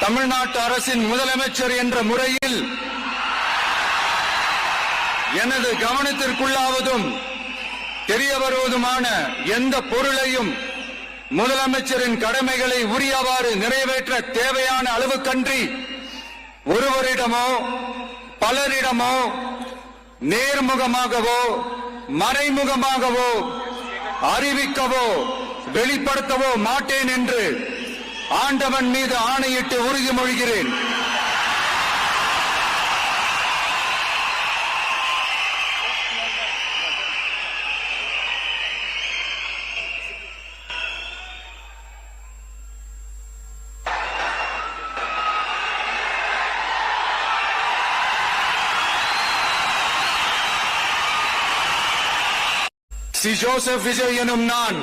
தமிழ்நாட்டு அரசின் முதலமைச்சர் என்ற முறையில் எனது கவனத்திற்குள்ளாவதும் தெரிய வருவதுமான எந்த பொருளையும் முதலமைச்சரின் கடமைகளை உரியவாறு நிறைவேற்ற தேவையான அளவுக்கன்றி ஒருவரிடமோ பலரிடமோ நேர்முகமாகவோ மறைமுகமாகவோ அறிவிக்கவோ வெளிப்படுத்தவோ மாட்டேன் என்று ஆண்டவன் மீது ஆணையிட்டு உறுதிமொழிகிறேன். சி ஜோசப் விஜய் எனும் நான்